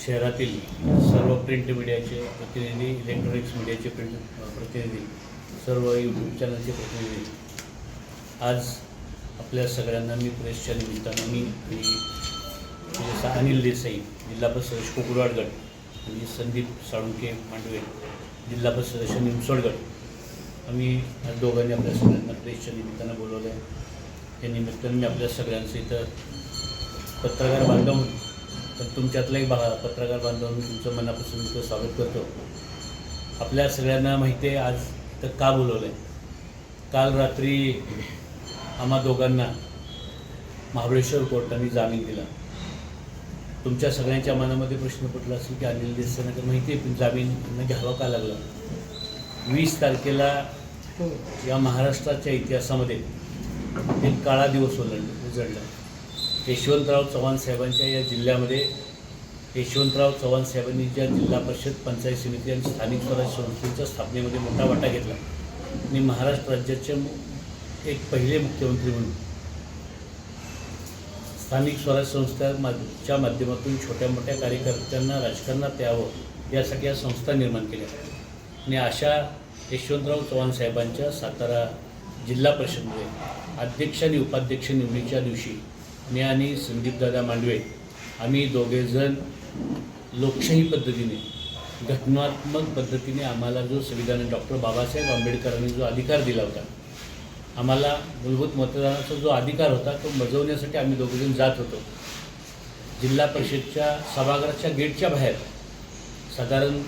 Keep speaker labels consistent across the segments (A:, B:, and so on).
A: शहरातील सर्व प्रिंट मीडियाचे प्रतिनिधी, इलेक्ट्रॉनिक्स मीडियाचे प्रतिनिधी, सर्व यूट्यूब चॅनलचे प्रतिनिधी, आज आपल्या सगळ्यांना मी प्रेसच्या निमित्तानं मी अनिल देसाई, जिल्हा परिषद सदस्य कोकुरवाड गट आणि संदीप साळुंके मांडवे, जिल्हा परिषद सदस्य निमसोड गट, आम्ही आज दोघांनी आपल्या सगळ्यांना प्रेसच्या निमित्तानं बोलवलं आहे. या निमित्तानं मी आपल्या सगळ्यांचं इथं पत्रकार बांधव, पण तुमच्यातला एक पत्रकार बांधव मी तुमचं मनापासून इथं स्वागत करतो. आपल्या सगळ्यांना माहिती आहे आज तर का बोलवलं आहे. काल रात्री आम्हा दोघांना महाबळेश्वर कोर्टाने जामीन दिला. तुमच्या सगळ्यांच्या मनामध्ये प्रश्न पडला असेल की अनिल देसाईंना माहिती आहे पण जामीन घ्यावा का लागला. 20 तारखेला या महाराष्ट्राच्या इतिहासामध्ये एक काळा दिवस उजळला. यशवंतराव चव्हाण साहेबांच्या या जिल्ह्यामध्ये यशवंतराव चव्हाण साहेबांनी ज्या जिल्हा परिषद, पंचायत समिती आणि स्थानिक स्वराज्य संस्थेच्या स्थापनेमध्ये मोठा वाटा घेतला आणि महाराष्ट्र राज्याचे एक पहिले मुख्यमंत्री म्हणून स्थानिक स्वराज्य संस्थांच्या माध्यमातून छोट्या मोठ्या कार्यकर्त्यांना राजकारणात यावं यासाठी या संस्था निर्माण केल्या. आणि अशा यशवंतराव चव्हाण साहेबांच्या सातारा जिल्हा परिषदेमध्ये अध्यक्ष आणि उपाध्यक्ष निवडीच्या दिवशी मी आणि संदीपदादा मांडवे आम्ही दोघेजण लोकशाही पद्धतीने, घटनात्मक पद्धतीने आम्हाला जो संविधान डॉक्टर बाबासाहेब आंबेडकरांनी जो अधिकार दिला होता, आम्हाला मूलभूत मतदानाचा जो अधिकार होता तो बजावण्यासाठी आम्ही दोघेजण जात होतो. जिल्हा परिषदच्या सभागृहाच्या गेटच्या बाहेर साधारण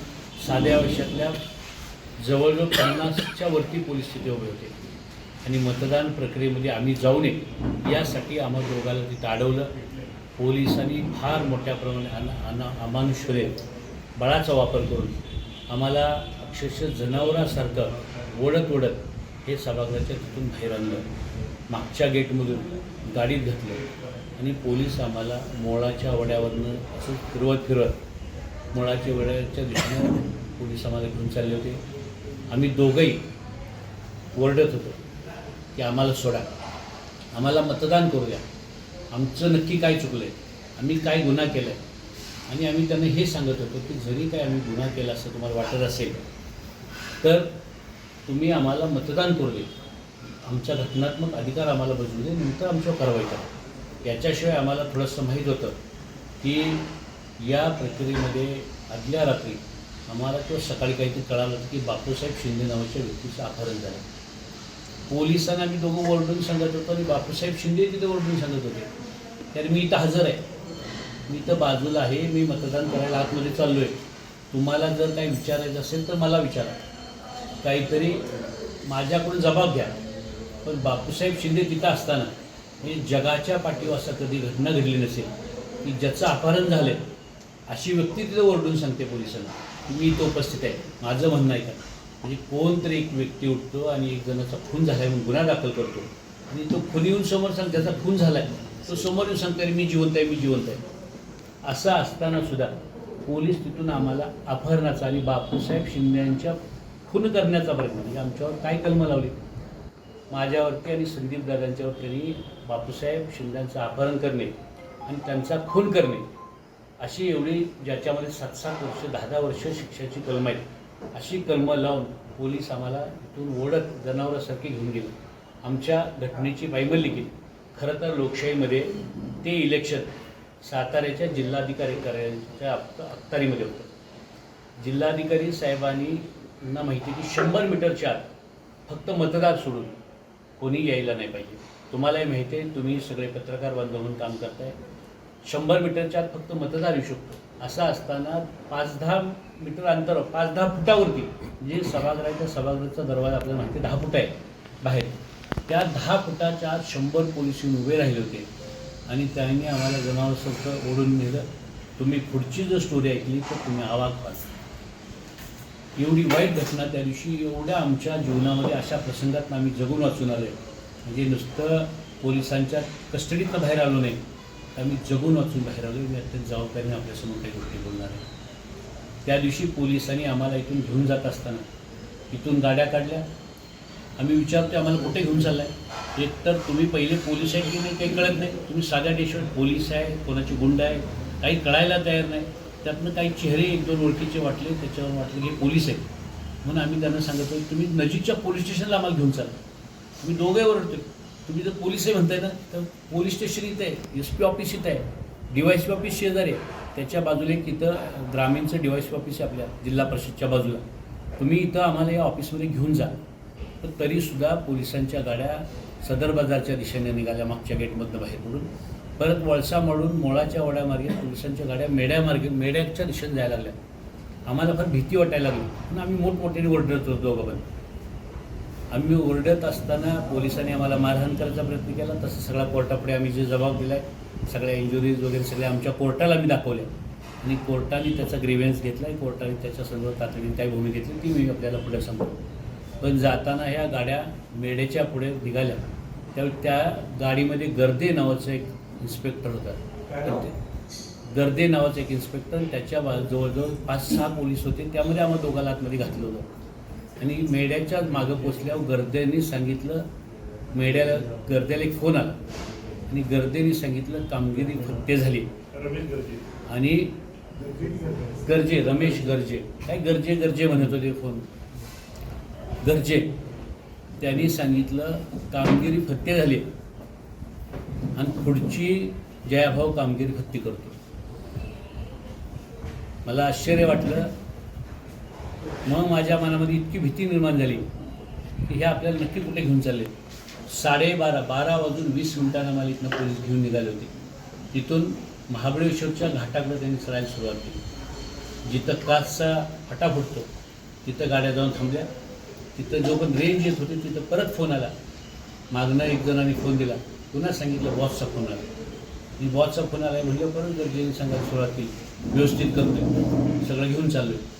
A: साध्या वर्षातल्या जवळजवळ 50च्या वरती पोलीस तिथे उभे होते आणि मतदान प्रक्रियेमध्ये आम्ही जाऊ नये यासाठी आम्हा दोघांना तिथं अडवलं. पोलिसांनी फार मोठ्या प्रमाणात अमानुषपणे बळाचा वापर करून आम्हाला अक्षरशः जनावरासारखं ओढत हे सभागृहाच्या तिथून बाहेर आणलं. मागच्या गेटमधून गाडीत घातलं आणि पोलीस आम्हाला मोळाच्या वड्यावरनं असं फिरवत मोळाच्या वड्याच्या दिशेनं पोलीस आम्हाला घेऊन चालले होते. आम्ही दोघंही ओरडत होतो की आम्हाला सोडा, आम्हाला मतदान करू द्या, आमचं नक्की काय चुकलं आहे, आम्ही काय गुन्हा केला आहे. आणि आम्ही त्यांना हे सांगत होतो की जरी काय आम्ही गुन्हा केला असं तुम्हाला वाटत असेल तर तुम्ही आम्हाला मतदान करू दे, आमचा घटनात्मक अधिकार आम्हाला बजवू दे, नंतर आमच्यावर कारवाई करा. याच्याशिवाय आम्हाला थोडंसं माहीत होतं की या प्रक्रियेमध्ये आदल्या रात्री आम्हाला किंवा सकाळी काहीतरी कळालं होतं की बापूसाहेब शिंदे नावाच्या व्यक्तीचं अपहरण झालं. पोलिसांना आम्ही दोघं ओरडून सांगत होतो आणि बापूसाहेब शिंदे तिथे ओरडून सांगत होते तर मी इथं हजर आहे, मी इथं बाजूला आहे, मी मतदान करायला आतमध्ये चाललो आहे, तुम्हाला जर काही विचारायचं असेल तर मला विचारा, काहीतरी माझ्याकडून जबाब घ्या. पण बापूसाहेब शिंदे तिथं असताना हे जगाच्या पाठीवर असं कधी घटना घडली नसेल की ज्याचं अपहरण झालं अशी व्यक्ती तिथं ओरडून सांगते पोलिसांना की मी इथं उपस्थित आहे. माझं म्हणणं आहे का म्हणजे कोणतरी एक व्यक्ती उठतो आणि एक जणाचा खून झाला आहे म्हणून गुन्हा दाखल करतो आणि तो खून येऊन समोर सांग ज्याचा खून झाला आहे तो समोर येऊन सांगतो मी जिवंत आहे, मी जिवंत आहे. असं असतानासुद्धा पोलीस तिथून आम्हाला अपहरणाचा आणि बापूसाहेब शिंदेंच्या खून करण्याचा प्रयत्न म्हणजे आमच्यावर काय कलमं लावली माझ्यावरती आणि संदीप दादांच्यावर त्यांनी बापूसाहेब शिंदेंचं अपहरण करणे आणि त्यांचा खून करणे अशी एवढी ज्याच्यामध्ये 7-7 वर्ष 10-10 वर्ष शिक्षाची कलम आहेत अशी कलमं लावून पोलीस आम्हाला इथून ओढत जनावरासारखे घेऊन गेले. आमच्या घटनेची पायमल्ली केली. खरं तर लोकशाहीमध्ये ते इलेक्शन साताऱ्याच्या जिल्हाधिकारी कार्यालयाच्या अखत्यारीमध्ये होतं. जिल्हाधिकारी साहेबांना माहिती की 100 मीटरच्या आत फक्त मतदार सोडून कोणी यायला नाही पाहिजे. तुम्हालाही माहिती आहे, तुम्ही सगळे पत्रकार बांधव म्हणून काम करताय. 100 मीटरच्या आत फक्त मतदार येऊ शकतो. असं असताना 5-10 मीटर अंतर 5-10 फुटावरती जे सभागृहाचा दरवाजा आपल्याला माहिती 10 फूट आहे बाहेर, त्या 10 फुटाच्या आत 100 पोलीस उभे राहिले होते आणि त्यांनी आम्हाला जनावरांसारखं ओढून नेलं. तुम्ही पुढची जर स्टोरी ऐकली तर तुम्ही अवाक व्हाल. एवढी वाईट घटना त्या दिवशी, एवढ्या आमच्या जीवनामध्ये अशा प्रसंगात आम्ही जगून वाचून आलो आहे. म्हणजे नुसतं पोलिसांच्या कस्टडीतनं बाहेर आलो नाही, आम्ही जगून वाचून बाहेर आलो. मी अत्यंत जबाबदारीने आपल्यासमोर काही गोष्टी बोलणार आहे. त्या दिवशी पोलिसांनी आम्हाला इथून घेऊन जात असताना इथून गाड्या काढल्या. आम्ही विचारतो आम्हाला कुठे घेऊन चालला आहे. एक तर तुम्ही पहिले पोलीस आहे की नाही काही कळत नाही, तुम्ही साध्या देशात पोलीस आहे, कोणाची गुंड आहे काही कळायला तयार नाही. त्यातनं काही चेहरे एक दोन ओळखीचे वाटले, त्याच्यावर वाटलं की पोलीस आहेत. म्हणून आम्ही त्यांना सांगतो तुम्ही नजीकच्या पोलीस स्टेशनला आम्हाला घेऊन चाला. आम्ही दोघे ओरडतो, तुम्ही जर पोलीस आहे म्हणताय ना, तर पोलीस स्टेशन इथं आहे, SP ऑफिस इथं आहे, DYSP ऑफिस शेजारी आहे, त्याच्या बाजूला एक इथं ग्रामीणचं DYSP ऑफिस आहे आपल्या जिल्हा परिषदच्या बाजूला. तुम्ही इथं आम्हाला या ऑफिसमध्ये घेऊन जा. तर तरीसुद्धा पोलिसांच्या गाड्या सदर बाजारच्या दिशेने निघाल्या, मागच्या गेटमधनं बाहेर पडून परत वळसा मारून मोळाच्या वड्यामार्गे पोलिसांच्या गाड्या मेड्याच्या दिशेने जायला लागल्या. आम्हाला फार भीती वाटायला लागली, पण आम्ही मोठमोठ्याने ओरडत होतो दोघं पण. आम्ही ओरडत असताना पोलिसांनी आम्हाला मारहाण करायचा प्रयत्न केला. तसं सगळा कोर्टापुढे आम्ही जे जबाब दिला आहे, सगळ्या इंजुरीज वगैरे सगळ्या आमच्या कोर्टाला आम्ही दाखवल्या आणि कोर्टाने त्याचा ग्रीव्हन्स घेतला आहे. कोर्टाने त्याच्यासंदर्भात तातडीने काही भूमिका घेतली ती मी आपल्याला पुढे सांगतो. पण जाताना ह्या गाड्या मेढेच्या पुढे निघाल्या त्यावेळी त्या गाडीमध्ये गर्दे नावाचा एक इन्स्पेक्टर होता. गर्दे नावाचा एक इन्स्पेक्टर, त्याच्या जवळजवळ 5-6 पोलीस होते. त्यामध्ये आम्हाला दोघांना आतमध्ये घातलं होतं आणि मेढ्याच्या मागं पोचल्यावर गर्देने सांगितलं, गर्द्याला एक फोन आला आणि गर्देने सांगितलं कामगिरी फत्ते झाली. आणि रमेश गर्जे काय गर्जे म्हणत होते फोन, गर्जे त्यांनी सांगितलं कामगिरी फत्ते झाली आणि पुढची जयाभाऊ कामगिरी फत्ती करतो. मला आश्चर्य वाटलं. मग माझ्या मनामध्ये इतकी भीती निर्माण झाली की हे आपल्याला नक्की कुठे घेऊन चालले. 12:30 मला इथनं पोलीस घेऊन निघाले होते. तिथून महाबळेश्वरच्या घाटाकडे त्यांनी चढायला सुरुवात केली. जिथं कासचा फटा फुटतो तिथं गाड्या जाऊन थांबल्या. तिथं जो पण रेंज येत होती तिथं परत फोन आला. मागनं एक जणांनी फोन दिला, पुन्हा सांगितलं बॉसचा फोन आला. मी बॉसचा फोन आला म्हटलं परत गर्जेने सांगायला सुरुवात केली, व्यवस्थित करतोय, सगळं घेऊन चाललो आहे.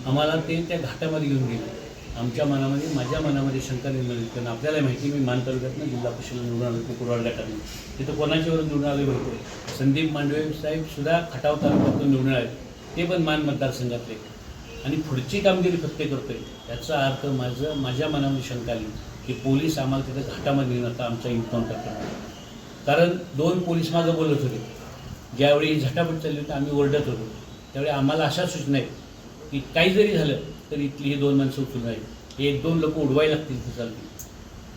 A: आम्हाला ते त्या घाटामध्ये घेऊन गेले. आमच्या मनामध्ये, माझ्या मनामध्ये शंका निर्माण झाली, कारण आपल्याला माहिती मी मान तालुक्यातनं जिल्हा परिषदेला निवडून आलो होतो कुडाळ गटातून. तिथं कोणाच्यावर निवडून आले माहिती आहे, संदीप मांडवे साहेबसुद्धा खटाव तालुक्यातून निवडून आले, ते पण मान मतदारसंघातले. आणि पुढची कामगिरी फत्ते करतोय याचा अर्थ माझ्या मनामध्ये शंका आली की पोलीस आम्हाला तिथं घाटामध्ये घेऊन आता आमचा इन्काउंटर करणार. कारण 2 पोलीस मागं बोलत होते. ज्यावेळी झटापट चालली होती आम्ही ओरडत होतो, त्यावेळी आम्हाला अशा सूचना आहेत की काही जरी झालं तर इथली ही 2 माणसं उचलून राहील, 1-2 लोक उडवायला लागतील ते चालतील.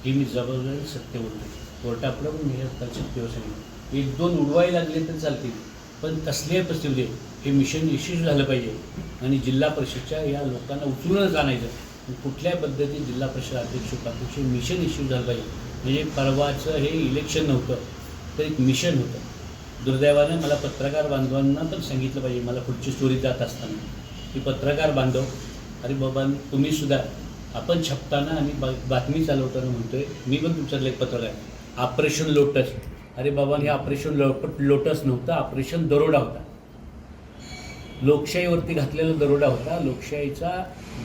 A: ही मी जबाबदारी सत्य बोलतो. कोर्टापुढं पण मी सत्य सांगितलं, 1-2 उडवायला लागले तर चालतील, पण कसल्याही परिस्थितीमध्ये हे मिशन यशस्वी झालं पाहिजे आणि जिल्हा परिषदच्या या लोकांना उचलूनच आणायचं. कुठल्याही पद्धतीने जिल्हा परिषद अध्यक्ष मिशन यशस्वी झालं पाहिजे. म्हणजे परवाचं हे इलेक्शन नव्हतं तर एक मिशन होतं. दुर्दैवानं मला पत्रकार बांधवांना पण सांगितलं पाहिजे, मला पुढची स्टोरी जात असताना की पत्रकार बांधव, अरे बाबा तुम्हीसुद्धा आपण छापताना आणि बातमी चालवताना म्हणतोय, मी पण तुमच्यातलं एक पत्रकार, ऑपरेशन लोटस. अरे बाबा हे ऑपरेशन लोटस नव्हतं, ऑपरेशन दरोडा होता. लोकशाहीवरती घातलेला दरोडा होता. लोकशाहीचा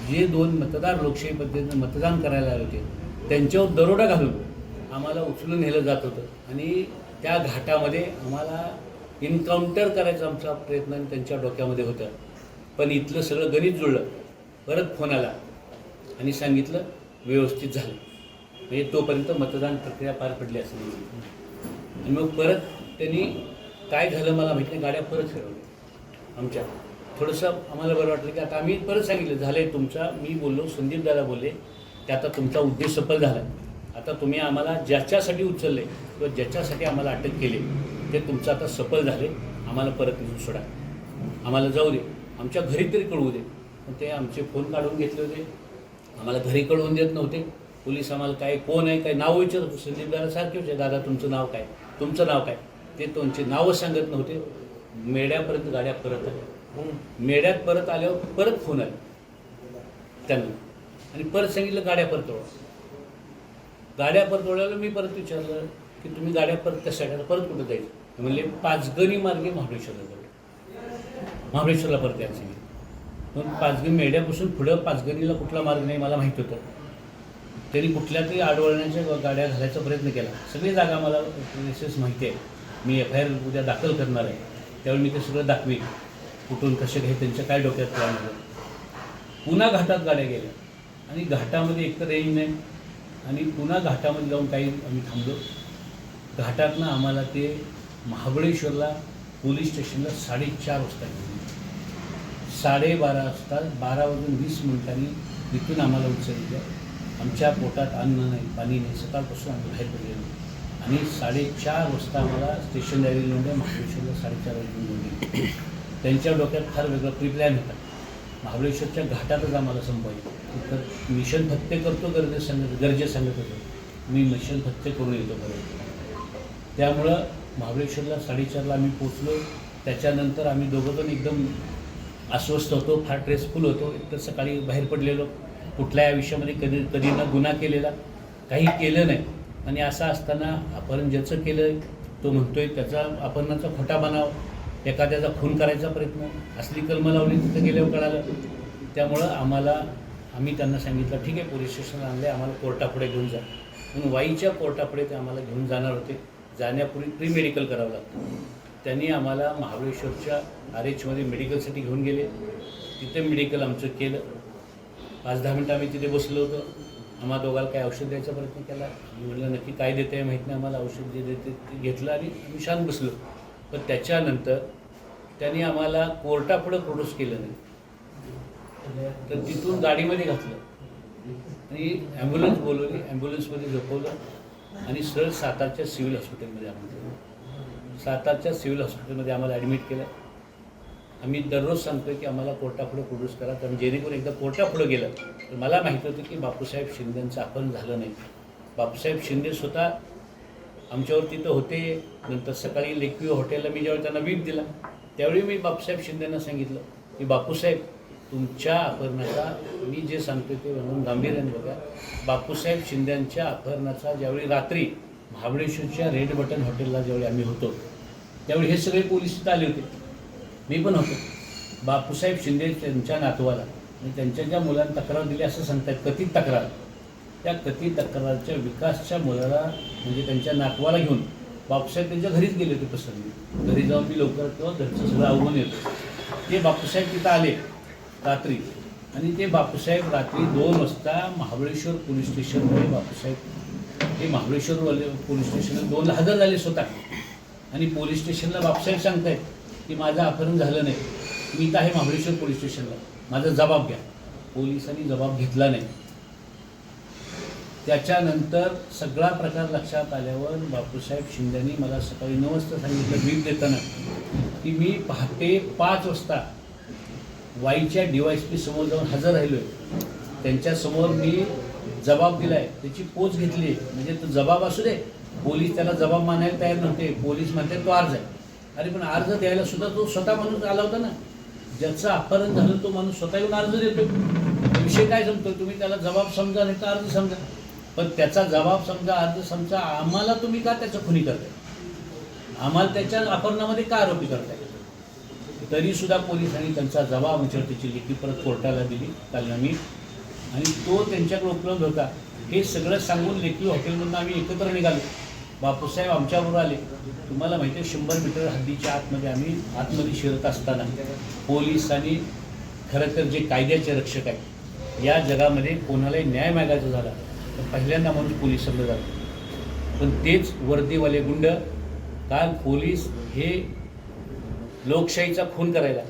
A: जे 2 मतदार लोकशाही पद्धतीने मतदान करायला आले होते त्यांच्यावर दरोडा घालून आम्हाला उचलून नेलं जात होतं आणि त्या घाटामध्ये आम्हाला इन्काउंटर करायचा आमचा प्रयत्न आणि त्यांच्या डोक्यामध्ये होतं. पण इथलं सगळं गणित जुळलं. परत फोन आला आणि सांगितलं व्यवस्थित झालं. म्हणजे तोपर्यंत मतदान प्रक्रिया पार पडली असं. आणि मग परत त्यांनी काय झालं मला माहिती नाही, गाड्या परत फिरवल्या आमच्या. थोडंसं आम्हाला बरं वाटलं की आता आम्ही परत सांगितलं झालं आहे तुमचा. मी बोललो, संदीप दादा बोलले की आता तुमचा उद्देश सफल झाला. आता तुम्ही आम्हाला ज्याच्यासाठी उचलले किंवा ज्याच्यासाठी आम्हाला अटक केली ते तुमचं आता सफल झाले. आम्हाला परत नेऊन सोडा, आम्हाला जाऊ दे, आमच्या घरी तरी कळवू दे. पण ते आमचे फोन काढून घेतले होते, आम्हाला घरी कळवून देत नव्हते. पोलीस आम्हाला काय कोण आहे काय नाव विचारत होते. संदीप दादा सारखे होते, दादा तुमचं नाव काय, तुमचं नाव काय, ते तुमचे नावं सांगत नव्हते. मेढ्यापर्यंत गाड्या परत आल्या. मेढ्यात परत आल्यावर परत फोन आले त्यांना आणि परत सांगितलं गाड्या परत वळवा. गाड्या परत वळवल्या. मी परत विचारलं की तुम्ही गाड्या परत कशासाठी, परत कुठं जायचं. म्हणले पाचगणी मार्गे महाबळेश्वरला जाऊ. महाबळेश्वरला परत यायला सांगितलं. पण पाचगणी मेढ्यापासून पुढं पाचगणीला कुठला मार्ग नाही मला माहीत होतं. त्यांनी कुठल्या तरी आडवळण्याच्या गाड्या घालायचा प्रयत्न केला. सगळी जागा मला प्रेसेस माहिती आहे. मी FIR उद्या दाखल करणार आहे, त्यावेळी मी ते सगळं दाखवी कुठून कसे घे त्यांच्या काय डोक्यात प्लॅन झालं. पुन्हा घाटात गाड्या गेल्या आणि घाटामध्ये एकतर रेंज नाही आणि पुन्हा घाटामध्ये जाऊन काही आम्ही थांबलो. घाटातनं आम्हाला ते महाबळेश्वरला पोलीस स्टेशनला 4:30 वाजता घेऊन 12:30 वाजता 12:20 इथून आम्हाला उचललं. आमच्या पोटात अन्न नाही, पाणी नाही, सकाळपासून आम्ही बाहेर पडलेलो आणि 4:30 वाजता आम्हाला स्टेशन डायरी लिहून महाबळेश्वरला 4:30 वाजता घेऊन गेले. त्यांच्या डोक्यात फार वेगळा प्रिप्लॅन होता. महाबळेश्वरच्या घाटातच आम्हाला संपवायचं. तर मिशन फत्ते करतो गरजे सांगत होतो. मी मिशन फत्ते करून येतो परत. त्यामुळं महाबळेश्वरला 4:30ला आम्ही पोचलो. त्याच्यानंतर आम्ही दोघंजण एकदम अस्वस्थ होतो, फार स्ट्रेसफुल होतो. एकतर सकाळी बाहेर पडलेलो, कुठल्या आयुष्यामध्ये कधी ना गुन्हा केलेला, काही केलं नाही. आणि असं असताना अपहरण ज्याचं केलं तो म्हणतोय त्याचा अपहरणाचा खोटा बनाव, एखाद्याचा खून करायचा प्रयत्न, असली कलमं लावली तिथं गेल्यावर कळालं. त्यामुळं आम्ही त्यांना सांगितलं ठीक आहे, पोलीस स्टेशनला आणले, आम्हाला कोर्टापुढे घेऊन जा. म्हणून वाईच्या कोर्टापुढे ते आम्हाला घेऊन जाणार होते. जाण्यापूर्वी प्री मेडिकल करावं लागतं. त्यांनी आम्हाला महाबळेश्वरच्या RH मेडिकलसाठी घेऊन गेले. तिथे मेडिकल आमचं केलं. 5-10 मिनटं आम्ही तिथे बसलो होतो. आम्हा दोघाला काय औषध द्यायचा प्रयत्न केला. मी म्हटलं नक्की काय देते आहे माहीत नाही, आम्हाला औषध जे देते ते घेतलं आणि आम्ही शांत बसलो. पण त्याच्यानंतर त्यांनी आम्हाला कोर्टापुढं प्रोड्यूस केलं नाही. तर तिथून गाडीमध्ये घातलं आणि ॲम्ब्युलन्स बोलवली, ॲम्ब्युलन्समध्ये झोपवलं आणि सरळ सातारच्या सिव्हिल हॉस्पिटलमध्ये सातारच्या सिव्हिल हॉस्पिटलमध्ये आम्हाला ॲडमिट केलं. आम्ही दररोज सांगतो की आम्हाला कोर्टापुढे प्रोड्यूस करा, कारण जेणेकरून एकदा कोर्टापुढे गेलं तर मला माहीत होतं की बापूसाहेब शिंदेंचं अपहरण झालं नाही. बापूसाहेब शिंदे स्वतः आमच्यावर तिथं होते. नंतर सकाळी लेकव्ह्यू हॉटेलला मी ज्यावेळी त्यांना वीप दिला त्यावेळी मी बापूसाहेब शिंदेंना सांगितलं की बापूसाहेब तुमच्या अपहरणाचा मी जे सांगतो ते म्हणून गांभीर्याने बघा. बापूसाहेब शिंदेंच्या अपहरणाचा ज्यावेळी रात्री महाबळेश्वरच्या रेड बटन हॉटेलला ज्यावेळी आम्ही होतो त्यावेळी हे सगळे पोलीस तिथं आले होते, मी पण होतो. बापूसाहेब शिंदे त्यांच्या नातवाला आणि त्यांच्या ज्या मुलांना तक्रार दिली असं सांगतात, कथित तक्रार, त्या कथित तक्रारच्या विकासच्या मुलाला म्हणजे त्यांच्या नातवाला घेऊन बापूसाहेब त्यांच्या घरीच गेले होते. प्रसंगी घरी जाऊन मी लवकर किंवा घरचं सगळं आवरून येतो. ते बापूसाहेब तिथं आले रात्री आणि ते बापूसाहेब रात्री 2 वाजता महाबळेश्वर पोलीस स्टेशनमध्ये बापूसाहेब हे महाबळेश्वर पोलीस स्टेशनला 2ला हजर झाले स्वतः. आणि पोलीस स्टेशनला बापूसाहेब सांगतायत की माझं अपहरण झालं नाही, मी इथं आहे महाबळेश्वर पोलीस स्टेशनला, माझा जबाब घ्या. पोलिसांनी जबाब घेतला नाही. त्याच्यानंतर सगळा प्रकार लक्षात आल्यावर बापूसाहेब शिंदेंनी मला सकाळी 9 वाजता सांगितलं वीप देताना की मी पहाटे 5 वाजता वाईच्या DYSP समोर जाऊन हजर राहिलो आहे. त्यांच्यासमोर मी जबाब दिला आहे, त्याची पोच घेतली आहे. म्हणजे तो जबाब असू दे, पोलीस त्याला जबाब मानायला तयार नव्हते. पोलीस म्हणतात तो अर्ज आहे. अरे पण अर्ज द्यायला सुद्धा तो स्वतः माणूस आला होता ना. ज्याचं अपहरण झालं तो माणूस स्वतः येऊन अर्ज देतो. विषय काय समजतो, तुम्ही त्याला जबाब समजा नाही तर अर्ज समजा. पण त्याचा जबाब समजा, अर्ज समजा, आम्हाला तुम्ही का त्याचं खुनी करताय, आम्हाला त्याच्या अपहरणामध्ये का आरोपी करताय. तरीसुद्धा पोलिसांनी त्यांचा जबाब आमच्यावर त्याची लेखी परत कोर्टाला दिली काल आम्ही. आणि तो त्यांच्याकडे उपलब्ध होता. हे सगळं सांगून लेखी हॉटेलमधून आम्ही एकत्र निघालो. बापूसाहेब आमच्याबरोबर आले. तुम्हाला माहिती आहे 100 मीटर हद्दीच्या आतमध्ये आम्ही आतमध्ये शिरत असताना पोलिसांनी खरं तर जे कायद्याचे रक्षक आहेत या जगामध्ये कोणालाही न्याय मागायचा झाला तर पहिल्यांदा म्हणून पोलिसांना जातो. पण तेच वर्दीवाले गुंड काल पोलीस हे लोकशाहीचा खून करायला,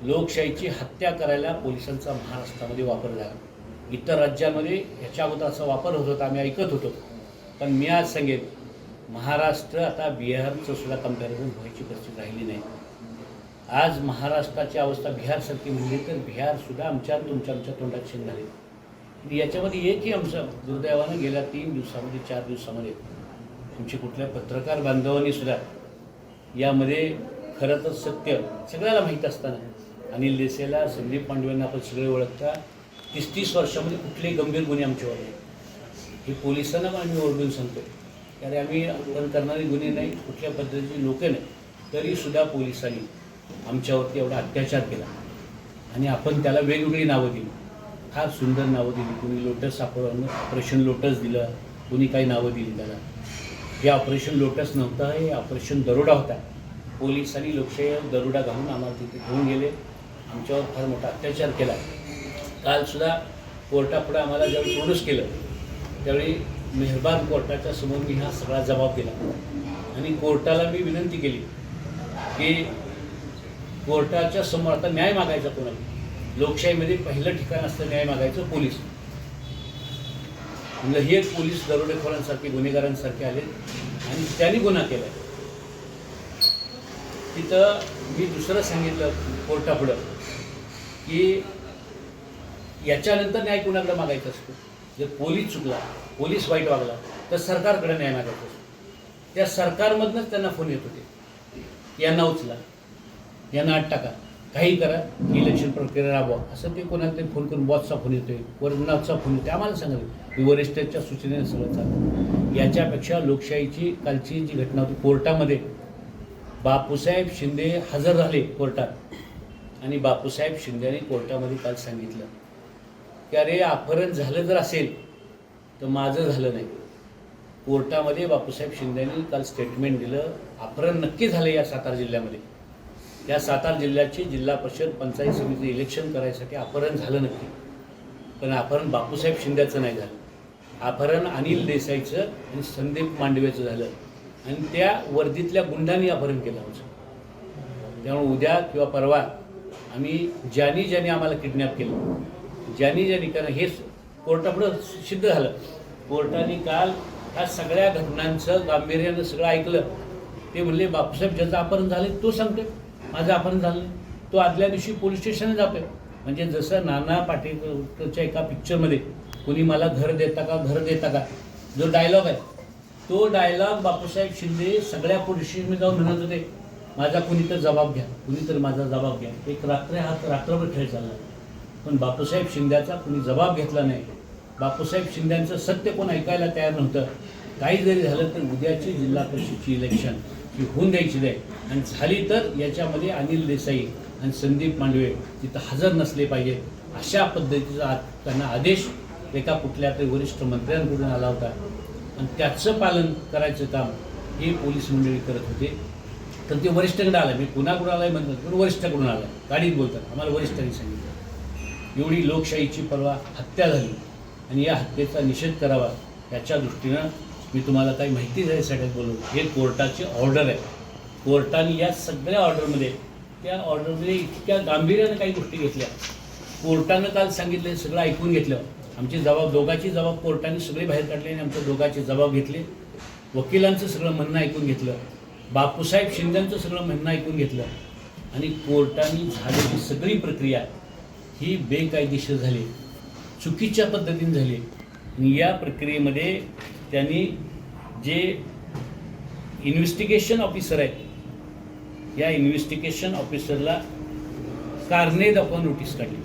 A: लोकशाहीची हत्या करायला पोलिसांचा महाराष्ट्रामध्ये वापर झाला. इतर राज्यामध्ये ह्याच्या अगोदर असा वापर होत होता, आम्ही ऐकत होतो. पण मी आज सांगेन महाराष्ट्र आता बिहारचं सुद्धा कम्पॅरिझन व्हायची परिस्थिती राहिली नाही. आज महाराष्ट्राची अवस्था बिहारसारखी म्हणली तर बिहारसुद्धा आमच्या तोंडात शेण झाले. याच्यामध्ये एकही आमचं दुर्दैवानं गेल्या 3 दिवसामध्ये 4 दिवसामध्ये आमचे कुठल्या पत्रकार बांधवांनी सुद्धा यामध्ये खरं तर सत्य सगळ्याला माहीत असताना अनिल देसाईला, संदीप पांडवेंना आपण सगळे ओळखता, 30 वर्षामध्ये कुठले गंभीर गुन्हे आमच्यावर आहेत हे पोलिसांना पण आम्ही ओरडून सांगतो. कारण आम्ही आपण करणारे गुन्हे नाही, कुठल्या पद्धतीची लोकं नाही, तरीसुद्धा पोलिसांनी आमच्यावरती एवढा अत्याचार केला आणि आपण त्याला वेगवेगळी नावं दिली, फार सुंदर नावं दिली. कुणी लोटस ऑपरेशन लोटस दिलं, कुणी काही नावं दिली त्याला. हे ऑपरेशन लोटस नव्हतं, हे ऑपरेशन दरोडा होता. पोलिसांनी लोकशाही दरोडा घालून आम्हाला तिथे घेऊन गेले, आमच्यावर फार मोठा अत्याचार केला. कालसुद्धा कोर्टापुढे आम्हाला ज्यावेळी प्रोड्यूस केलं त्यावेळी मेहरबान कोर्टाच्या समोर मी हा सगळा जबाब दिला आणि कोर्टाला मी विनंती केली की कोर्टाच्या समोर आता न्याय मागायचा कोणाला. लोकशाहीमध्ये पहिलं ठिकाण असतं न्याय मागायचं पोलीस. म्हणजे हे पोलीस दरोडेखोरांसारखे गुन्हेगारांसारखे आले आणि त्यांनी गुन्हा केला. तिथं मी दुसरं सांगितलं कोर्टापुढं की याच्यानंतर न्याय कुणाकडे मागायचा असतो. जर पोलीस चुकला, पोलीस वाईट वागला तर सरकारकडे न्याय मागायचा असतो. त्या सरकारमधनंच त्यांना फोन येत होते, यांना उचला, यांना आत टाका, काही करा, इलेक्शन प्रक्रिया राबवा, असं ते कोणाला तरी फोन करून बॉसचा फोन येतोय, वरिष्ठांचा फोन येतोय, आम्हाला सांगितलं की वरिष्ठांच्या सूचनेने सगळं चालतं. याच्यापेक्षा लोकशाहीची कालची जी घटना होती कोर्टामध्ये, बापूसाहेब शिंदे हजर झाले कोर्टात आणि बापूसाहेब शिंदेने कोर्टामध्ये काल सांगितलं की अरे अपहरण झालं जर असेल तर माझं झालं नाही. कोर्टामध्ये बापूसाहेब शिंदेने काल स्टेटमेंट दिलं, अपहरण नक्की झालं या सातारा जिल्ह्यामध्ये. या सातारा जिल्ह्याची जिल्हा परिषद पंचायत समिती इलेक्शन करायसाठी अपहरण झालं नक्की, पण अपहरण बापूसाहेब शिंदेचं नाही झालं. अपहरण अनिल देसाईचं आणि संदीप मांडवेचं झालं आणि त्या वर्दीतल्या गुंडांनी अपहरण केलं आमचं. त्यामुळे उद्या किंवा परवा आम्ही ज्यांनी आम्हाला किडनॅप केलं, ज्यांनी कारण हे कोर्टापुढं सिद्ध झालं. कोर्टाने काल ह्या सगळ्या घटनांचं गांभीर्यानं सगळं ऐकलं. ते म्हणले बापूसाहेब ज्याचं अपहरण झालं तो सांगतोय माझं अपहरण झालं नाही, तो आदल्या दिवशी पोलीस स्टेशनला जातोय. म्हणजे जसं नाना पाटेकरच्या एका पिक्चरमध्ये कोणी मला घर देता का जो डायलॉग आहे, तो डायलॉग बापूसाहेब शिंदे सगळ्या पोलीस स्टेशनमध्ये जाऊन म्हणत होते, माझा कुणीतरी जबाब घ्या, कुणीतरी माझा जबाब घ्या. एक रात्रभर खेळ चालला, पण बापूसाहेब शिंद्याचा कुणी जबाब घेतला नाही. बापूसाहेब शिंद्यांचं सत्य कोण ऐकायला तयार नव्हतं. काही जरी झालं तर उद्याची जिल्हा परिषदची इलेक्शन ही होऊन द्यायची नाही, आणि झाली तर याच्यामध्ये अनिल देसाई आणि संदीप मांडवे तिथं हजर नसले पाहिजे, अशा पद्धतीचा त्यांना आदेश एका कुठल्या तरी वरिष्ठ मंत्र्यांकडून आला होता. आणि त्याचं पालन करायचं काम हे पोलीस मंडळी करत होते. तर ते वरिष्ठांकडे आलं, मी कुणाकडून आलाय म्हणतात, पण वरिष्ठाकडून आलं, गाडीत बोलतात, आम्हाला वरिष्ठांनी सांगितलं. एवढी लोकशाहीची परवा हत्या झाली आणि या हत्येचा निषेध करावा याच्या दृष्टीनं मी तुम्हाला काही माहिती द्यायसाठी बोललो. हे कोर्टाची ऑर्डर आहे. कोर्टाने या सगळ्या ऑर्डरमध्ये, त्या ऑर्डरमध्ये इतक्या गांभीर्यानं काही गोष्टी घेतल्या. कोर्टानं काल सांगितलं, हे सगळं ऐकून घेतलं. आमची दोघाची जबाब कोर्टाने सगळे बाहेर काढले आणि आमच्या दोघाचे जबाब घेतले. वकिलांचं सगळं म्हणणं ऐकून घेतलं, बापूसाहेब शिंदेंचं सगळं म्हणणं ऐकून घेतलं, आणि कोर्टाने झालेली सगळी प्रक्रिया ही बेकायदेशीर झाली, चुकीच्या पद्धतीने झाली. आणि या प्रक्रियेमध्ये त्यांनी जे इन्व्हेस्टिगेशन ऑफिसर आहेत, या इन्व्हेस्टिगेशन ऑफिसरला कारणे दाखवा नोटीस काढली.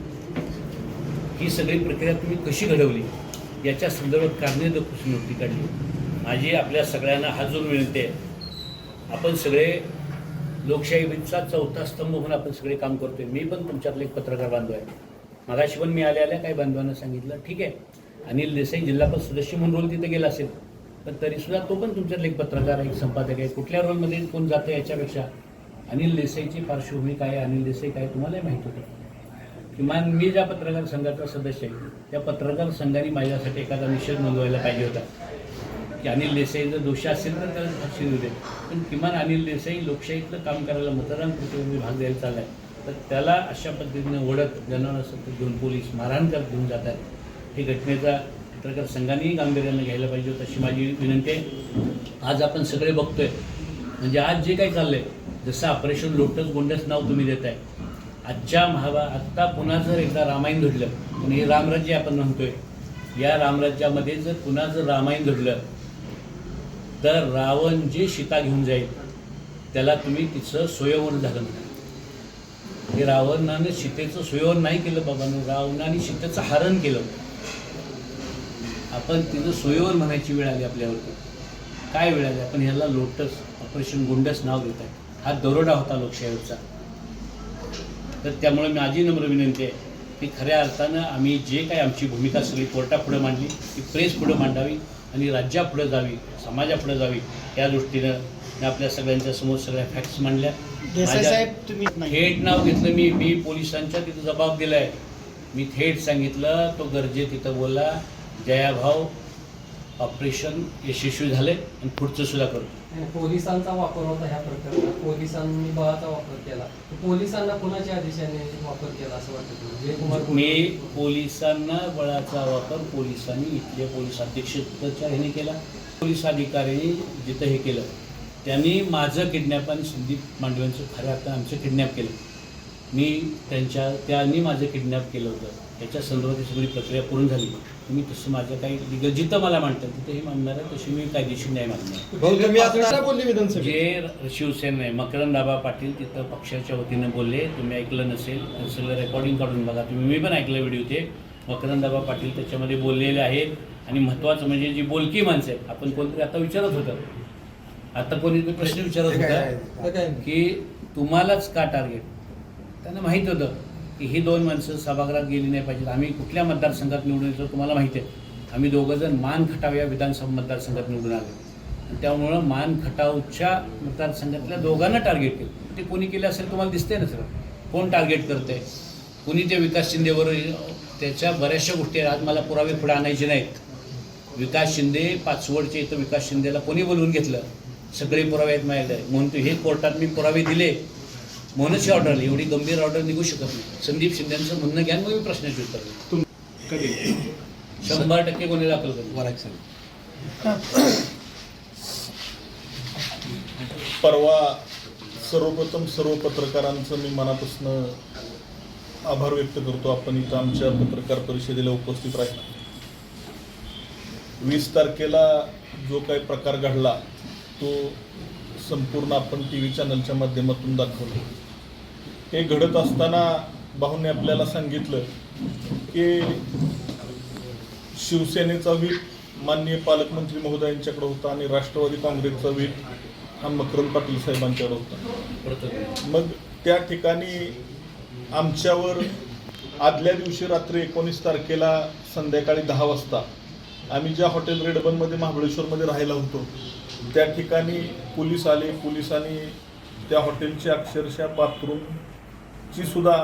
A: ही सगळी प्रक्रिया तुम्ही कशी घडवली याच्या संदर्भात कारणे दाखवून नोटीस काढली. माझी आपल्या सगळ्यांना हात जोडून विनंती आहे, आपण सगळे लोकशाहीचा चौथा स्तंभ म्हणून आपण सगळे काम करतोय. मी पण तुमच्यातले एक पत्रकार बांधव आहे. मागाशी पण मी आल्या काही बांधवांना सांगितलं, ठीक आहे अनिल देसाई जिल्हा परिषद सदस्य म्हणून रोल तिथे गेला असेल, पण तरीसुद्धा तो पण तुमच्यातले एक पत्रकार आहे, एक संपादक आहे. कुठल्या रोलमध्ये कोण जातं याच्यापेक्षा अनिल देसाईची पार्श्वभूमी काय आहे, अनिल देसाई काय तुम्हालाही माहीत होतं. किमान मी ज्या पत्रकार संघाचा सदस्य आहे त्या पत्रकार संघाने माझ्यासाठी एखादा निषेध नोंदवायला पाहिजे होता की अनिल देसाई जर दोषी असेल तर त्याला फाशी देऊ दे, पण किमान अनिल देसाई लोकशाहीतलं काम करायला, मतदान प्रक्रियेमध्ये भाग द्यायला चालला आहे, तर त्याला अशा पद्धतीनं ओढत जनावर असं घेऊन पोलीस मारहाण करत घेऊन जातात. ही घटनेचा पत्रकार संघानेही गांभीर्यानं घ्यायला पाहिजे होतं अशी माझी विनंती आहे. आज आपण सगळे बघतोय, म्हणजे आज जे काही चाललंय, जसं ऑपरेशन लोटस गोंडस नाव तुम्ही देत आहे, आजच्या आत्ता पुन्हा जर एकदा रामायण घडलं, पण हे रामराज्य आपण म्हणतोय, या रामराज्यामध्ये जर पुन्हा जर रामायण घडलं तर रावण जे सीता घेऊन जाईल त्याला तुम्ही तिचं स्वयंवर झालं म्हणा. हे रावणाने सीतेचं स्वयंवर नाही केलं बाबांनो, रावणाने सीतेचं हरण केलं. आपण तिचं स्वयंवर म्हणायची वेळ आली आपल्यावरती. काय वेळ आली? आपण ह्याला लोटस ऑपरेशन गोंडस नाव देत आहे. हा दरोडा होता लोकशाहीवरचा. तर त्यामुळे माझी नम्र विनंती आहे की खऱ्या अर्थानं आम्ही जे काही आमची भूमिका सगळी कोर्टापुढे मांडली ती प्रेस पुढे मांडावी आणि राज्यापुढे जावी, समाजापुढे जावी, या दृष्टीनं मी आपल्या सगळ्यांच्या समोर सगळ्या फॅक्ट्स मांडल्या.
B: तुम्ही
A: थेट नाव घेतलं, मी पोलिसांच्या तिथं जबाब दिलाय. मी थेट सांगितलं, तो गरजे तिथं बोलला, जयाभाऊ ऑपरेशन यशस्वी झाले आणि पुढचं सुद्धा करतो.
B: पोलिसांचा वापर होता ह्या प्रकरणात, पोलिसांनी बळाचा वापर केला. पोलिसांना कोणाच्या आदेशाने वापर केला असं वाटतं तुम्हाला? जयकुमार
A: मी पोलिसांना बळाचा वापर पोलिसांनी इथले पोलीस अधीक्षकाच्या ह्याने केला. पोलीस अधिकाऱ्यांनी जिथं हे केलं त्यांनी माझं किडनॅप आणि संदीप मांडव्यांचं खऱ्या अर्थानं आमचं किडनॅप केलं. त्यांनी माझं किडनॅप केलं होतं. त्याच्या संदर्भात सगळी प्रक्रिया पूर्ण झाली. तुम्ही तसं माझं काही लिगल जिथं मला मांडतं तिथंही मांडणार आहे, तशी मी कायदेशीर न्याय मागणार. जे शिवसेना आहे मकरंद दाबा पाटील तिथं पक्षाच्या वतीनं बोलले, तुम्ही ऐकलं नसेल सगळं रेकॉर्डिंग काढून बघा तुम्ही. मी पण ऐकलं व्हिडिओ. ते मकरंद दाबा पाटील त्याच्यामध्ये बोललेले आहेत. आणि महत्त्वाचं म्हणजे जी बोलकी माणसं आहेत, आपण कोणतरी आता विचारत होतं, आता कोणी प्रश्न विचारत होता की तुम्हालाच का टार्गेट. त्यांना माहीत होतं की ही दोन माणसं सभागृहात गेली नाही पाहिजेत. आम्ही कुठल्या मतदारसंघात निवडून येतो तुम्हाला माहिती आहे. आम्ही दोघंजण मान खटाव या विधानसभा मतदारसंघात निवडून आलो आणि त्यामुळं मान खटावच्या मतदारसंघातल्या दोघांना टार्गेट केलं. ते कोणी केलं असेल तुम्हाला दिसतंय ना सर, कोण टार्गेट करतंय. कुणी ते विकास शिंदेवर, त्याच्या बऱ्याचशा गोष्टी आज मला पुरावे पुढे आणायचे नाहीत. विकास शिंदे पाचवडच्या इथं विकास शिंदेला कोणी बोलवून घेतलं, सगळे पुरावे आहेत माझ्याकडे. म्हणून हे कोर्टात मी पुरावे दिले म्हणूनच ही ऑर्डर आली. एवढी गंभीर ऑर्डर निघू शकत नाही. संदीप शिंदेचं म्हणणं घ्या, मग मी प्रश्नाची उत्तर देईन. 100% गुन्हे दाखल करू.
C: परवा सर्वप्रथम सर्व पत्रकारांचं मी मनापासून आभार व्यक्त करतो. आपण इथं आमच्या पत्रकार परिषदेला उपस्थित राहिला. 20 तारखेला जो काही प्रकार घडला तो संपूर्ण आपण TV चॅनलच्या माध्यमातून दाखवलं. हे घडत असताना भाऊने आपल्याला सांगितलं की शिवसेनेचा व्हीप माननीय पालकमंत्री महोदयांच्याकडे होता आणि राष्ट्रवादी काँग्रेसचा व्हीप हा मकरंद पाटील साहेबांच्याकडे होता. मग त्या ठिकाणी आमच्यावर आदल्या दिवशी रात्री 19 तारखेला संध्याकाळी 10 वाजता आम्ही ज्या हॉटेल रेडबनमध्ये महाबळेश्वरमध्ये राहायला होतो त्या ठिकाणी पोलीस आले. पोलिसांनी त्या हॉटेलची अक्षरशः बाथरूमची सुद्धा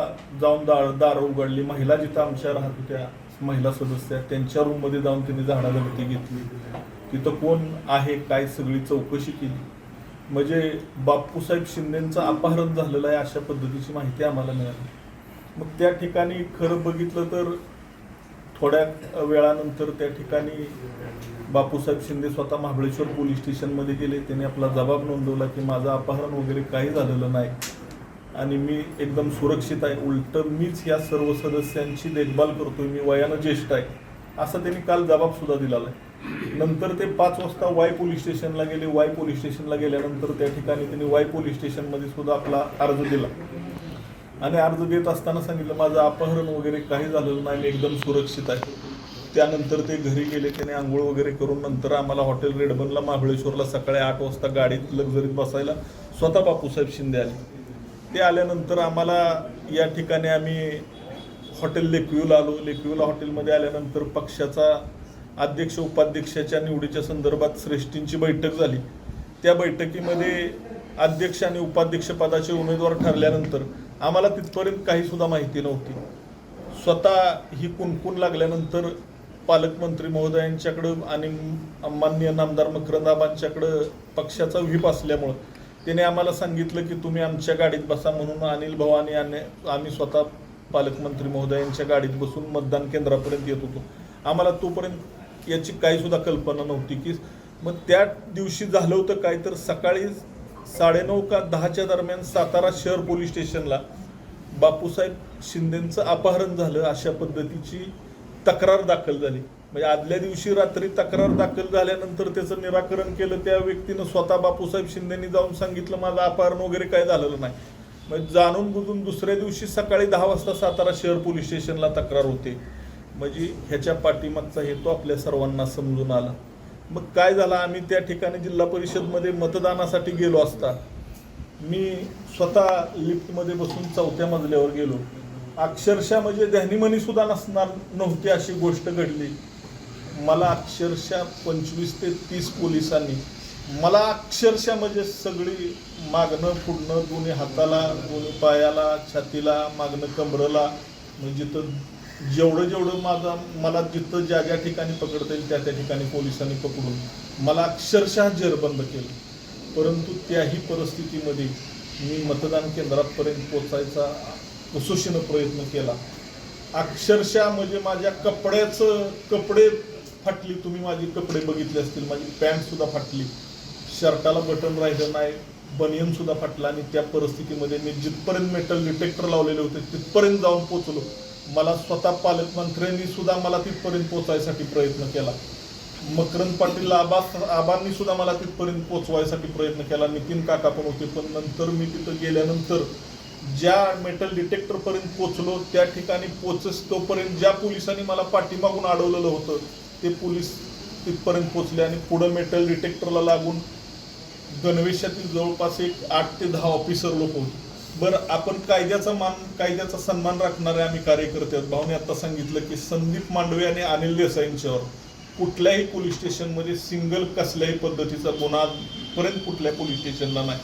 C: जाऊन दारं उघडली. महिला जिथं आमच्या राहत होत्या महिला सदस्य त्यांच्या रूममध्ये जाऊन त्यांनी झाडाझडती घेतली. तिथं कोण आहे काय सगळी चौकशी केली. म्हणजे बापूसाहेब शिंदेंचं अपहरण झालेलं आहे अशा पद्धतीची माहिती आम्हाला मिळाली. मग त्या ठिकाणी खरं बघितलं तर थोड्या वेळानंतर त्या ठिकाणी बापूसाहेब शिंदे स्वतः महाबळेश्वर पोलीस स्टेशनमध्ये गेले. त्यांनी आपला जबाब नोंदवला की माझं अपहरण वगैरे काही झालेलं नाही आणि मी एकदम सुरक्षित आहे. उलटं मीच या सर्व सदस्यांची देखभाल करतोय, मी वयानं ज्येष्ठ आहे असा त्यांनी काल जबाबसुद्धा दिलेला आहे. नंतर ते 5 वाजता वाय पोलीस स्टेशनला गेले. वाय पोलीस स्टेशनला गेल्यानंतर त्या ठिकाणी त्यांनी वाय पोलीस स्टेशनमध्ये सुद्धा आपला अर्ज दिला आणि अर्ज देत असताना सांगितलं माझं अपहरण वगैरे काही झालेलं नाही, मी एकदम सुरक्षित आहे. त्यानंतर ते घरी गेले. त्याने आंघोळ वगैरे करून नंतर आम्हाला हॉटेल रेडबनला महाबळेश्वरला सकाळी 8 वाजता गाडीत लक्झरीत बसायला स्वतः बापूसाहेब शिंदे आले. ते आल्यानंतर आम्हाला या ठिकाणी आम्ही हॉटेल लेकव्ह्यूला आलो. लेकव्ह्यूला हॉटेलमध्ये आल्यानंतर पक्षाचा अध्यक्ष उपाध्यक्षाच्या निवडीच्या संदर्भात श्रेष्ठींची बैठक झाली. त्या बैठकीमध्ये अध्यक्ष आणि उपाध्यक्ष पदाचे उमेदवार ठरल्यानंतर आम्हाला तिथपर्यंत काहीसुद्धा माहिती नव्हती. स्वतः ही कुणकुण लागल्यानंतर पालकमंत्री महोदयांच्याकडं आणि माननीय नामदार मकरंदाबांच्याकडं पक्षाचा व्हीप असल्यामुळं त्याने आम्हाला सांगितलं की तुम्ही आमच्या गाडीत बसा. म्हणून अनिल भाऊ आणि आम्ही स्वतः पालकमंत्री महोदयांच्या गाडीत बसून मतदान केंद्रापर्यंत येत होतो. आम्हाला तोपर्यंत याची काहीसुद्धा कल्पना नव्हती की मग त्या दिवशी झालं होतं काय तर सकाळी 9:30 का 10च्या दरम्यान सातारा शहर पोलीस स्टेशनला बापूसाहेब शिंदेंचं अपहरण झालं अशा पद्धतीची तक्रार दाखल झाली. म्हणजे आदल्या दिवशी रात्री तक्रार दाखल झाल्यानंतर त्याचं निराकरण केलं. त्या व्यक्तीनं स्वतः बापूसाहेब शिंदेंनी जाऊन सांगितलं माझं अपहरण वगैरे काय झालेलं नाही. म्हणजे जाणून बुजून दुसऱ्या दिवशी सकाळी 10 वाजता सातारा शहर पोलीस स्टेशनला तक्रार होते. म्हणजे ह्याच्या पाठीमागचा हेतू आपल्या सर्वांना समजून आला. मग काय झालं, आम्ही त्या ठिकाणी जिल्हा परिषदमध्ये मतदानासाठी गेलो असता मी स्वतः लिफ्टमध्ये बसून 4थ्या मजल्यावर गेलो. अक्षरशः म्हणजे ध्यानीमनी सुद्धा नसणार नव्हती अशी गोष्ट घडली. मला अक्षरशः 25 ते 30 पोलिसांनी मला अक्षरशः म्हणजे सगळी मागणं पुढणं दोन्ही हाताला दोन्ही पायाला छातीला मागणं कमरेला म्हणजे जिथं जेवढं मला जिथं ज्या ठिकाणी पकडता येईल त्या ठिकाणी पोलिसांनी पकडून मला अक्षरशः जेरबंद केलं. परंतु त्याही परिस्थितीमध्ये मी मतदान केंद्रापर्यंत पोचायचा कसोशीनं प्रयत्न केला. अक्षरशः म्हणजे माझ्या कपडे फाटली. तुम्ही माझे कपडे बघितले असतील, माझी पॅन्टसुद्धा फाटली, शर्टाला बटन राहिलं नाही, बनियनसुद्धा फाटला. आणि त्या परिस्थितीमध्ये मी जिथपर्यंत मेटल डिटेक्टर लावलेले होते तिथपर्यंत जाऊन पोचलो. मला स्वतः पालकमंत्र्यांनी सुद्धा मला तिथपर्यंत पोचायसाठी प्रयत्न केला. मकरंद पाटील आबांनी सुद्धा मला तिथपर्यंत पोचवायसाठी प्रयत्न केला. नितीन काका पण होते. पण नंतर मी तिथं गेल्यानंतर ज्या मेटल डिटेक्टरपर्यंत पोचलो त्या ठिकाणी तोपर्यंत ज्या पोलिसांनी मला पाठीमागून अडवलेलं होतं ते पोलीस तिथपर्यंत पोचले. आणि पुढं मेटल डिटेक्टरला लागून गणवेशातील जवळपास 8 ते 10 ऑफिसर लोक होते. बरं, आपण कायद्याचा सन्मान राखणारे आम्ही कार्यकर्ते आहोत. भाऊने आता सांगितलं की संदीप मांडवे आणि अनिल देसाईंच्यावर कुठल्याही पोलीस स्टेशनमध्ये सिंगल कसल्याही पद्धतीचा गुन्हा पर्यंत कुठल्या पोलीस स्टेशनला नाही.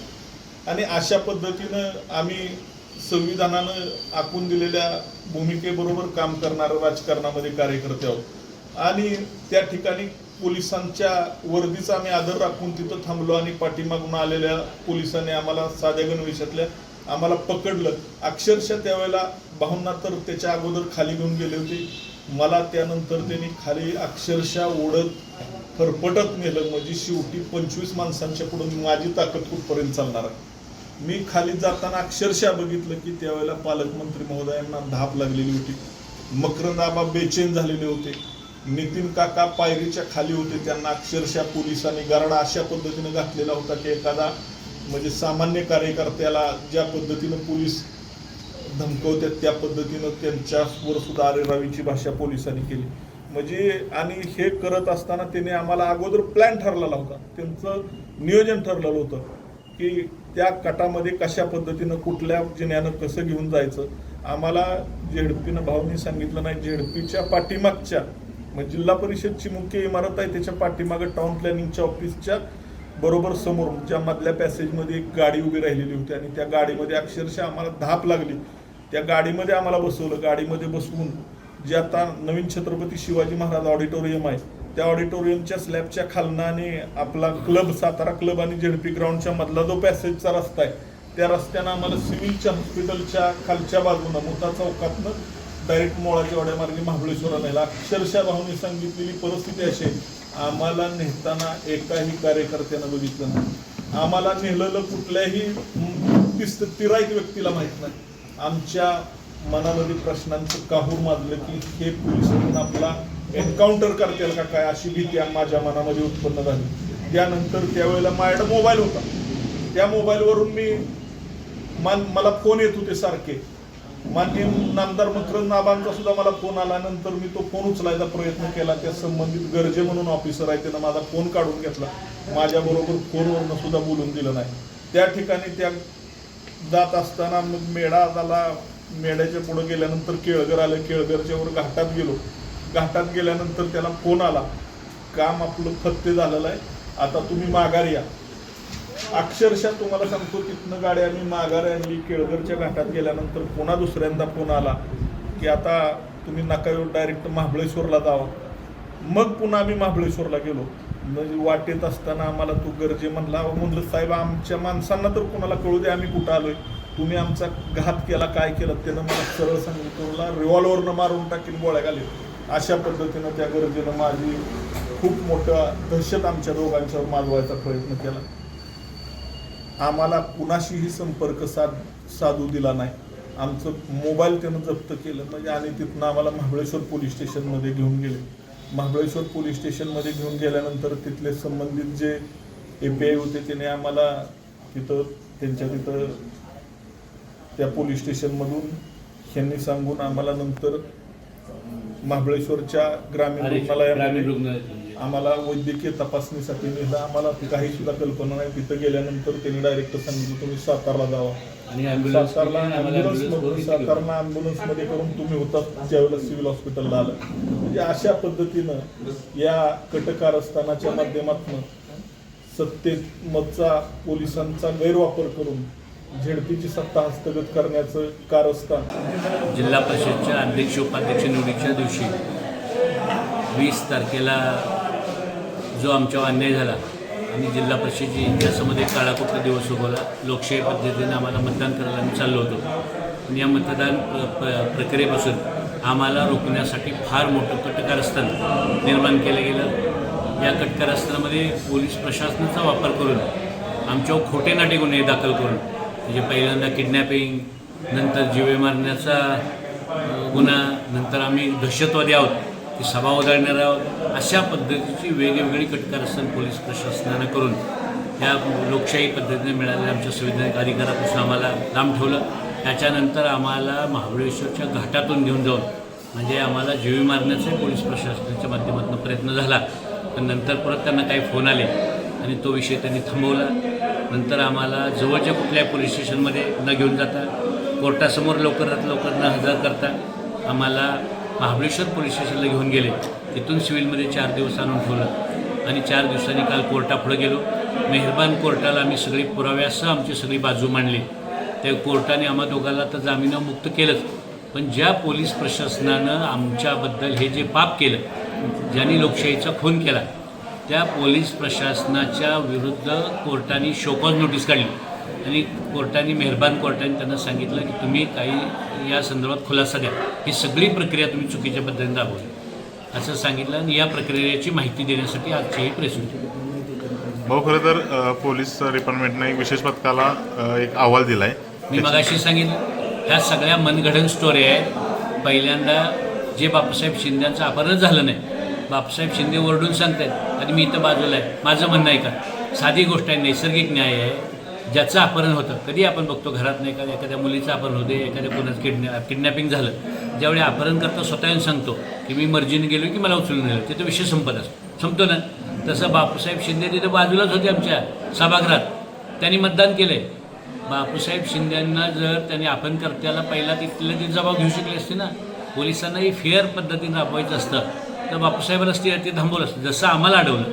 C: आणि अशा पद्धतीनं आम्ही संविधानानं आखून दिलेल्या भूमिकेबरोबर काम करणारं राजकारणामध्ये कार्यकर्ते आहोत. आणि त्या ठिकाणी पोलिसांच्या वर्दीचा आम्ही आदर राखून तिथं थांबलो. आणि पाठीमागून आलेल्या पोलिसांनी आम्हाला साध्या गणवेशातल्या आम्हाला पकडलं. अक्षरशः त्यावेळेला भाऊंना तर त्याच्या अगोदर खाली घेऊन गेले होते. मला त्यानंतर त्यांनी खाली अक्षरशः ओढत फरफटत नेलं. म्हणजे शेवटी 25 माणसांच्या पुढून माझी ताकद कुठपर्यंत चालणार आहे. मी खाली जाताना अक्षरशः बघितलं की त्यावेळेला पालकमंत्री महोदयांना धाप लागलेली होती. मकरंद आबा बेचैन झालेले होते. नितीन काका पायरीच्या खाली होते. त्यांना अक्षरशः पोलिसांनी गारडा अशा पद्धतीनं घातलेला होता की एखादा म्हणजे सामान्य कार्यकर्त्याला ज्या पद्धतीनं पोलीस धमकवतात त्या पद्धतीनं त्यांच्यावर सुद्धा आरेरावीची भाषा पोलिसांनी केली. म्हणजे आणि हे करत असताना त्याने आम्हाला अगोदर प्लॅन ठरलेला होता. त्यांचं नियोजन ठरलेलं होतं की त्या कटामध्ये कशा पद्धतीनं कुठल्या जिन्यानं कसं घेऊन जायचं. आम्हाला झेडपीनं भाऊंनी सांगितलं नाही, झेडपीच्या पाठीमागच्या म्हणजे जिल्हा परिषदची मुख्य इमारत आहे त्याच्या पाठीमागं टाउन प्लॅनिंगच्या ऑफिसच्या बरोबर समोर ज्या मधल्या पॅसेजमध्ये एक गाडी उभी राहिलेली होती. आणि त्या गाडीमध्ये अक्षरशः आम्हाला धाप लागली. त्या गाडीमध्ये आम्हाला बसवलं. गाडीमध्ये बसवून जे आता नवीन छत्रपती शिवाजी महाराज ऑडिटोरियम आहे त्या ऑडिटोरियमच्या स्लॅबच्या खालनाने आपला क्लब सातारा क्लब आणि झेडपी ग्राउंडच्या मधला जो पॅसेजचा रस्ता आहे त्या रस्त्यानं आम्हाला सिव्हिलच्या हॉस्पिटलच्या खालच्या बाजूनं मोठा चौकातनं डायरेक्ट मोळाच्या वाड्यामार्गे महाबळेश्वराला नेला. अक्षरशः भाऊनी सांगितलेली परिस्थिती अशी आहे, आम्हाला नेताना एकाही कार्यकर्त्यानं बघितलं नाही. आम्हाला नेलेलं कुठल्याही तिराईत व्यक्तीला माहीत नाही. आमच्या मनामध्ये प्रश्नांचं काहूर माजलं की हे पोलीस म्हणून आपला एन्काउंटर करतील का काय अशी भीती माझ्या मनामध्ये उत्पन्न झाली. त्यानंतर त्यावेळेला माझ्याकडे मोबाईल होता. त्या मोबाईलवरून मला फोन येत होते सारखे. माननीय नामदार मकरंद आबांचा सुद्धा मला फोन आला. नंतर मी तो फोन उचलायचा प्रयत्न केला. त्या संबंधित गरजे म्हणून ऑफिसर आहे त्यानं माझा फोन काढून घेतला. माझ्याबरोबर फोनवरनं सुद्धा बोलून दिलं नाही. त्या ठिकाणी त्या जात असताना मग मेढा झाला. मेढ्याच्या पुढे गेल्यानंतर केळघर आलं. केळघरच्या वर घाटात गेलो. घाटात गेल्यानंतर त्याला फोन आला, काम आपलं फत्ते झालेलं आहे, आता तुम्ही माघारी या. अक्षरशः तुम्हाला सांगतो तिथनं गाडी आम्ही माघारी आणली. केळघरच्या घाटात गेल्यानंतर पुन्हा दुसऱ्यांदा फोन आला की आता तुम्ही नका येऊ, डायरेक्ट महाबळेश्वरला जावं. मग पुन्हा आम्ही महाबळेश्वरला गेलो. म्हणजे वाटेत असताना आम्हाला तो गरजे म्हणलं साहेब आमच्या माणसांना तर कोणाला कळू दे आम्ही कुठं आलोय, तुम्ही आमचा घात केला, काय केलं. त्यानं मला सरळ सांगितलं तुला रिव्हॉल्वरनं मारून टाकीन, गोळ्या घालीन. अशा पद्धतीनं त्या गरजेनं माझी खूप मोठा दहशत आमच्या दोघांच्यावर माजवायचा प्रयत्न केला. आम्हाला कुणाशीही संपर्क साधू दिला नाही. आमचं मोबाईल त्यानं जप्त केलं म्हणजे. आणि तिथनं आम्हाला महाबळेश्वर पोलीस स्टेशनमध्ये घेऊन गेले. महाबळेश्वर पोलीस स्टेशनमध्ये घेऊन गेल्यानंतर तिथले संबंधित जे API होते त्याने आम्हाला तिथं त्या पोलीस स्टेशनमधून ह्यांनी सांगून आम्हाला नंतर महाबळेश्वरच्या ग्रामीण रुग्णालयामध्ये आम्हाला वैद्यकीय तपासणीसाठी नेलं. आम्हाला काही सुद्धा कल्पना नाही. तिथं गेल्यानंतर त्यांनी डायरेक्ट सांगितलं तुम्ही सातारला जावा. आणि सातारला ॲम्ब्युलन्समध्ये करून तुम्ही होता त्यावेळेला सिव्हिल हॉस्पिटलला आलं. म्हणजे अशा पद्धतीनं या कटकारस्थानाच्या माध्यमातून सत्तेचा पोलिसांचा गैरवापर करून झेडपीची सत्ता हस्तगत करण्याचं कारस्थान.
A: जिल्हा परिषदच्या अध्यक्ष उपाध्यक्ष निवडीच्या दिवशी 20 तारखेला जो आमच्यावर अन्याय झाला आणि जिल्हा परिषदेच्या इतिहासामध्ये काळा कुठला दिवस उगवला. लोकशाही पद्धतीने आम्हाला मतदान करायला आम्ही चाललो होतो. आणि या मतदान प्रक्रियेपासून आम्हाला रोखण्यासाठी फार मोठं कटकारस्थान निर्माण केलं गेलं. या कटकारस्थानामध्ये पोलीस प्रशासनाचा वापर करून आमच्यावर खोटे नाटे गुन्हे दाखल करून, म्हणजे पहिल्यांदा किडनॅपिंग, नंतर जीवे मारण्याचा गुन्हा, नंतर आम्ही दहशतवादी आहोत, की सभा उधळणार आहोत, अशा पद्धतीची वेगवेगळी कटकारस्थान पोलीस प्रशासनानं करून या लोकशाही पद्धतीने मिळालेल्या आमच्या संविधानिक अधिकारापासून आम्हाला लांब ठेवलं. त्याच्यानंतर आम्हाला महाबळेश्वरच्या घाटातून घेऊन जाऊन म्हणजे आम्हाला जीवे मारण्याचा पोलीस प्रशासनाच्या माध्यमातून प्रयत्न झाला. पण नंतर परत त्यांना काही फोन आले आणि तो विषय त्यांनी थांबवला. नंतर आम्हाला जवळच्या कुठल्याही पोलीस स्टेशनमध्ये न घेऊन जाता, कोर्टासमोर लवकरात लवकर न हजर करता आम्हाला महाबळेश्वर पोलीस स्टेशनला घेऊन गेले. तिथून सिव्हिलमध्ये 4 दिवस आणून ठेवलं आणि 4 दिवसांनी काल कोर्टापुढे गेलो. मेहरबान कोर्टाला आम्ही सगळी पुराव्यासह आमची सगळी बाजू मांडली. त्या कोर्टाने आम्हा दोघांना तर जामिनामुक्त केलंच, पण ज्या पोलीस प्रशासनानं आमच्याबद्दल हे जे पाप केलं, ज्यांनी लोकशाहीचा खून केला, त्या पोलीस प्रशासनाच्या विरुद्ध कोर्टाने शोकॉज नोटीस काढली आणि कोर्टाने मेहरबान कोर्टाने त्यांना सांगितलं की तुम्ही काही या संदर्भात खुलासा द्या, ही सगळी प्रक्रिया तुम्ही चुकीच्या पद्धतीने राबवली असं सांगितलं. आणि या प्रक्रियेची माहिती देण्यासाठी आजची ही प्रेस होती.
D: भाऊ, खरं तर पोलीस डिपार्टमेंटने एक विशेष पथकाला एक अहवाल दिला आहे.
A: मी मगाशी सांगितलं ह्या सगळ्या मनगढंत स्टोरी आहेत. पहिल्यांदा जे बापूसाहेब शिंदेचं अपहरण झालं नाही, बापूसाहेब शिंदे ओरडून सांगतात आणि मी इथं बाजूला आहे. माझं म्हणणं आहे का, साधी गोष्ट आहे, नैसर्गिक न्याय आहे. ज्याचं अपहरण होतं, कधी आपण बघतो घरात नाही का एखाद्या मुलीचं अपहरण होते, एखाद्या कोणाचं किडनॅपिंग झालं, ज्यावेळी अपहरण करता स्वतः येऊन सांगतो की मी मर्जीने गेलो की मला उचलून नेलं, तिथं विषय संपत असतो, संपतो ना. तसं बापूसाहेब शिंदे तिथं बाजूलाच होते आमच्या सभागृहात, त्यांनी मतदान केलं आहे. बापूसाहेब शिंदेंना जर त्यांनी अपहरणकर्त्याला पहिला तिथल्या ती जबाब घेऊ शकले असते ना, पोलिसांनाही फेअर पद्धतीने राबवायचं असतं तर बापूसाहेबाला ते थांबवलं असतं. जसं आम्हाला अडवलं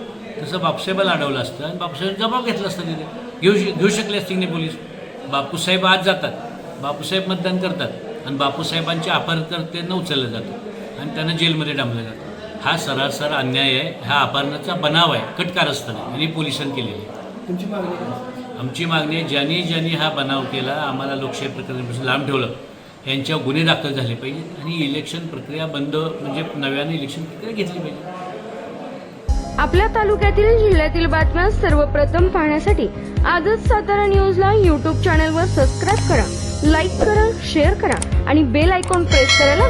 A: तसं बापूसाहेबाला अडवलं असतं आणि बापूसाहेब जबाब घेतला असता. तिथे घेऊ शकले असते की नाही पोलीस. बापूसाहेब आज जातात, बापूसाहेब मतदान करतात आणि बापूसाहेबांच्या अपहरणकर्त्यांना उचललं जातं आणि त्यांना जेलमध्ये डांबलं जातं. हा सरासर अन्याय आहे. हा अपहरणाचा बनाव आहे, कटकारस्थान आहे आणि पोलिसांनी केलेली आहे.
B: तुमची मागणी काय?
A: आमची मागणी आहे, ज्यांनी हा बनाव केला, आम्हाला लोकशाही प्रक्रियेपासून लांब ठेवलं, यांच्यावर गुन्हे दाखल झाले पाहिजे आणि इलेक्शन प्रक्रिया बंद म्हणजे नव्याने इलेक्शन प्रक्रिया घेतली पाहिजे.
E: आपल्या तालुक्यातील जिल्ह्यातील बातम्या सर्वप्रथम पाहण्यासाठी आजच सातारा न्यूजला YouTube चॅनलवर सबस्क्राईब करा, लाईक करा, शेअर करा आणि बेल आयकॉन प्रेस करायला